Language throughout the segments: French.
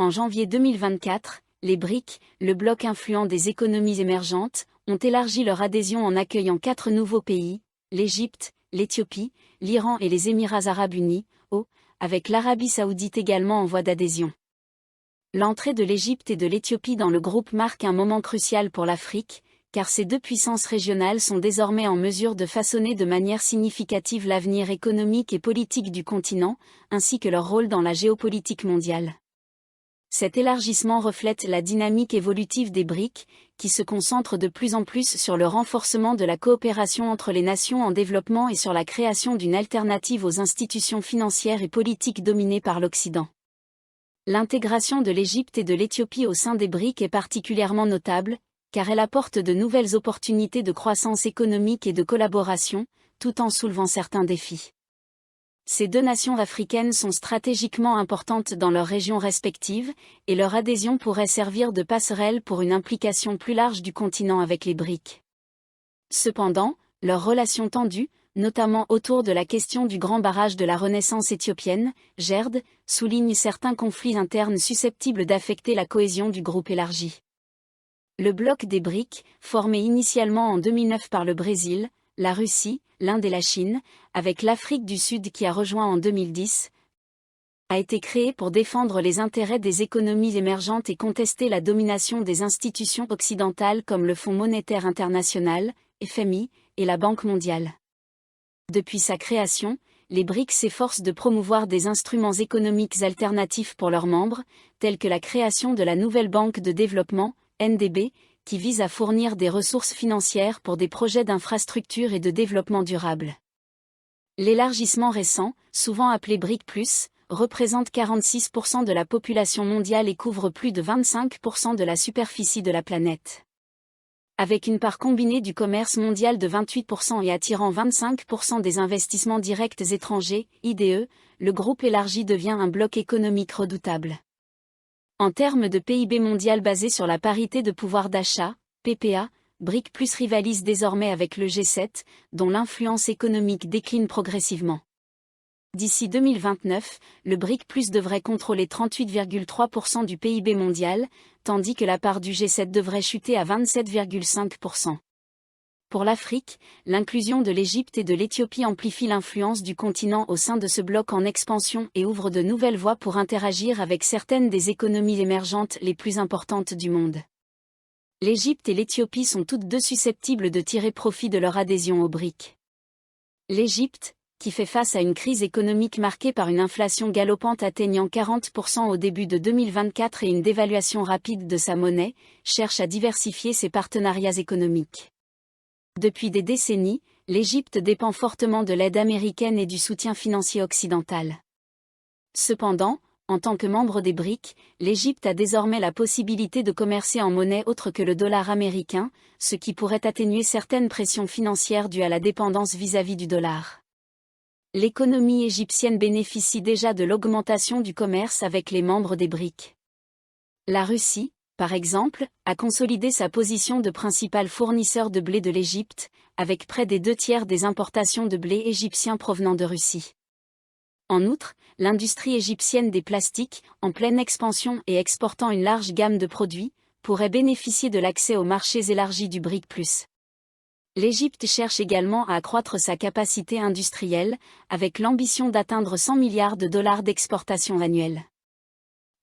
En janvier 2024, les BRIC, le bloc influent des économies émergentes, ont élargi leur adhésion en accueillant 4 nouveaux pays, l'Égypte, l'Éthiopie, l'Iran et les Émirats arabes unis, avec l'Arabie saoudite également en voie d'adhésion. L'entrée de l'Égypte et de l'Éthiopie dans le groupe marque un moment crucial pour l'Afrique, car ces deux puissances régionales sont désormais en mesure de façonner de manière significative l'avenir économique et politique du continent, ainsi que leur rôle dans la géopolitique mondiale. Cet élargissement reflète la dynamique évolutive des BRIC, qui se concentre de plus en plus sur le renforcement de la coopération entre les nations en développement et sur la création d'une alternative aux institutions financières et politiques dominées par l'Occident. L'intégration de l'Égypte et de l'Éthiopie au sein des BRIC est particulièrement notable, car elle apporte de nouvelles opportunités de croissance économique et de collaboration, tout en soulevant certains défis. Ces deux nations africaines sont stratégiquement importantes dans leurs régions respectives, et leur adhésion pourrait servir de passerelle pour une implication plus large du continent avec les BRIC. Cependant, leurs relations tendues, notamment autour de la question du grand barrage de la Renaissance éthiopienne, GERD, soulignent certains conflits internes susceptibles d'affecter la cohésion du groupe élargi. Le bloc des BRIC, formé initialement en 2009 par le Brésil, la Russie, l'Inde et la Chine, avec l'Afrique du Sud qui a rejoint en 2010, a été créé pour défendre les intérêts des économies émergentes et contester la domination des institutions occidentales comme le Fonds monétaire international, FMI, et la Banque mondiale. Depuis sa création, les BRIC s'efforcent de promouvoir des instruments économiques alternatifs pour leurs membres, tels que la création de la nouvelle Banque de développement, NDB, qui vise à fournir des ressources financières pour des projets d'infrastructure et de développement durable. L'élargissement récent, souvent appelé BRIC+, représente 46% de la population mondiale et couvre plus de 25% de la superficie de la planète. Avec une part combinée du commerce mondial de 28% et attirant 25% des investissements directs étrangers, IDE, le groupe élargi devient un bloc économique redoutable. En termes de PIB mondial basé sur la parité de pouvoir d'achat, PPA, BRIC+ rivalise désormais avec le G7, dont l'influence économique décline progressivement. D'ici 2029, le BRIC+ devrait contrôler 38,3% du PIB mondial, tandis que la part du G7 devrait chuter à 27,5%. Pour l'Afrique, l'inclusion de l'Égypte et de l'Éthiopie amplifie l'influence du continent au sein de ce bloc en expansion et ouvre de nouvelles voies pour interagir avec certaines des économies émergentes les plus importantes du monde. L'Égypte et l'Éthiopie sont toutes deux susceptibles de tirer profit de leur adhésion au BRIC. L'Égypte, qui fait face à une crise économique marquée par une inflation galopante atteignant 40% au début de 2024 et une dévaluation rapide de sa monnaie, cherche à diversifier ses partenariats économiques. Depuis des décennies, l'Égypte dépend fortement de l'aide américaine et du soutien financier occidental. Cependant, en tant que membre des BRIC, l'Égypte a désormais la possibilité de commercer en monnaie autre que le dollar américain, ce qui pourrait atténuer certaines pressions financières dues à la dépendance vis-à-vis du dollar. L'économie égyptienne bénéficie déjà de l'augmentation du commerce avec les membres des BRIC. La Russie, par exemple, a consolidé sa position de principal fournisseur de blé de l'Égypte, avec près des 2/3 des importations de blé égyptien provenant de Russie. En outre, l'industrie égyptienne des plastiques, en pleine expansion et exportant une large gamme de produits, pourrait bénéficier de l'accès aux marchés élargis du BRIC+. L'Égypte cherche également à accroître sa capacité industrielle, avec l'ambition d'atteindre 100 milliards de dollars d'exportation annuelle.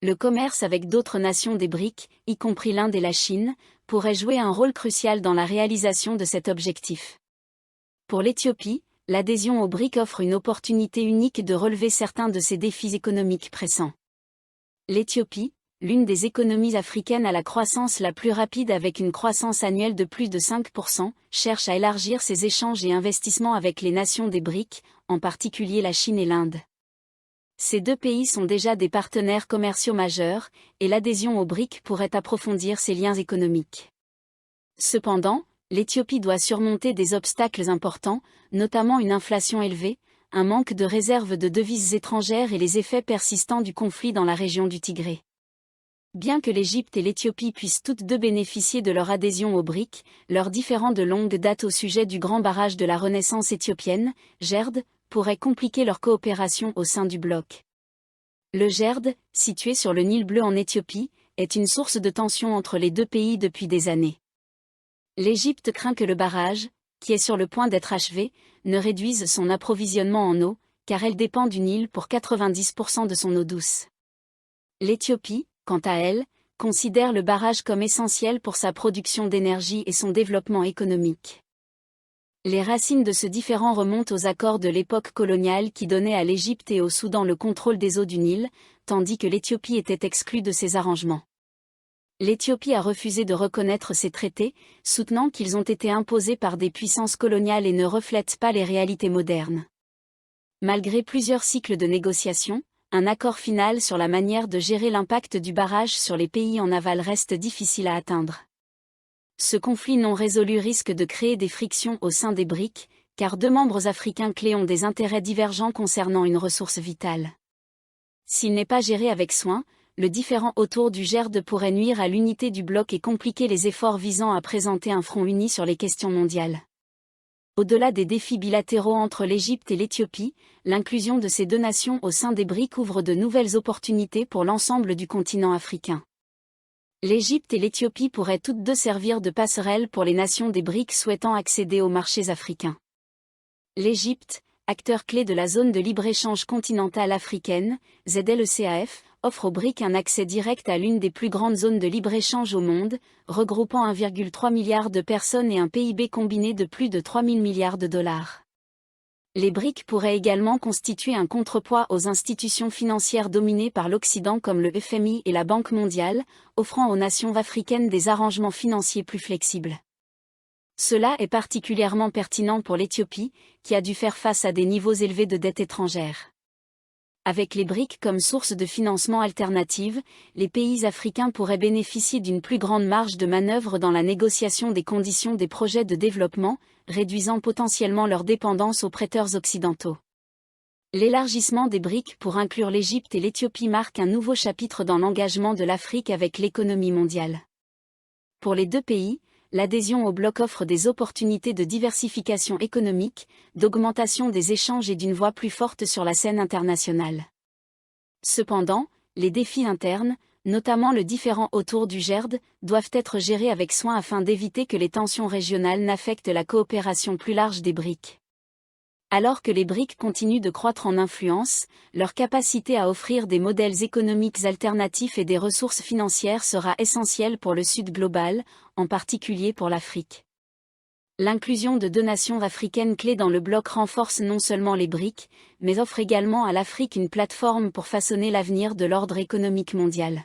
Le commerce avec d'autres nations des BRIC, y compris l'Inde et la Chine, pourrait jouer un rôle crucial dans la réalisation de cet objectif. Pour l'Éthiopie, l'adhésion au BRIC offre une opportunité unique de relever certains de ces défis économiques pressants. L'Éthiopie, l'une des économies africaines à la croissance la plus rapide avec une croissance annuelle de plus de 5%, cherche à élargir ses échanges et investissements avec les nations des BRIC, en particulier la Chine et l'Inde. Ces deux pays sont déjà des partenaires commerciaux majeurs, et l'adhésion au BRIC pourrait approfondir ces liens économiques. Cependant, l'Éthiopie doit surmonter des obstacles importants, notamment une inflation élevée, un manque de réserves de devises étrangères et les effets persistants du conflit dans la région du Tigré. Bien que l'Égypte et l'Éthiopie puissent toutes deux bénéficier de leur adhésion au BRIC, leurs différends de longue date au sujet du grand barrage de la Renaissance éthiopienne, GERD, pourraient compliquer leur coopération au sein du bloc. Le GERD, situé sur le Nil Bleu en Éthiopie, est une source de tension entre les deux pays depuis des années. L'Égypte craint que le barrage, qui est sur le point d'être achevé, ne réduise son approvisionnement en eau, car elle dépend du Nil pour 90% de son eau douce. L'Éthiopie, quant à elle, considère le barrage comme essentiel pour sa production d'énergie et son développement économique. Les racines de ce différend remontent aux accords de l'époque coloniale qui donnaient à l'Égypte et au Soudan le contrôle des eaux du Nil, tandis que l'Éthiopie était exclue de ces arrangements. L'Éthiopie a refusé de reconnaître ces traités, soutenant qu'ils ont été imposés par des puissances coloniales et ne reflètent pas les réalités modernes. Malgré plusieurs cycles de négociations, un accord final sur la manière de gérer l'impact du barrage sur les pays en aval reste difficile à atteindre. Ce conflit non résolu risque de créer des frictions au sein des BRIC, car deux membres africains clés ont des intérêts divergents concernant une ressource vitale. S'il n'est pas géré avec soin, le différend autour du GERD pourrait nuire à l'unité du bloc et compliquer les efforts visant à présenter un front uni sur les questions mondiales. Au-delà des défis bilatéraux entre l'Égypte et l'Éthiopie, l'inclusion de ces deux nations au sein des BRIC ouvre de nouvelles opportunités pour l'ensemble du continent africain. L'Égypte et l'Éthiopie pourraient toutes deux servir de passerelles pour les nations des BRIC souhaitant accéder aux marchés africains. L'Égypte, acteur clé de la zone de libre-échange continentale africaine, ZLECAF, offre aux BRIC un accès direct à l'une des plus grandes zones de libre-échange au monde, regroupant 1,3 milliard de personnes et un PIB combiné de plus de 3 000 milliards de dollars. Les BRIC pourraient également constituer un contrepoids aux institutions financières dominées par l'Occident comme le FMI et la Banque mondiale, offrant aux nations africaines des arrangements financiers plus flexibles. Cela est particulièrement pertinent pour l'Éthiopie, qui a dû faire face à des niveaux élevés de dette étrangère. Avec les BRIC comme source de financement alternative, les pays africains pourraient bénéficier d'une plus grande marge de manœuvre dans la négociation des conditions des projets de développement, réduisant potentiellement leur dépendance aux prêteurs occidentaux. L'élargissement des BRIC pour inclure l'Égypte et l'Éthiopie marque un nouveau chapitre dans l'engagement de l'Afrique avec l'économie mondiale. Pour les deux pays, l'adhésion au bloc offre des opportunités de diversification économique, d'augmentation des échanges et d'une voix plus forte sur la scène internationale. Cependant, les défis internes, notamment le différend autour du GERD, doivent être gérés avec soin afin d'éviter que les tensions régionales n'affectent la coopération plus large des BRIC. Alors que les BRIC continuent de croître en influence, leur capacité à offrir des modèles économiques alternatifs et des ressources financières sera essentielle pour le Sud global, en particulier pour l'Afrique. L'inclusion de deux nations africaines clés dans le bloc renforce non seulement les BRIC, mais offre également à l'Afrique une plateforme pour façonner l'avenir de l'ordre économique mondial.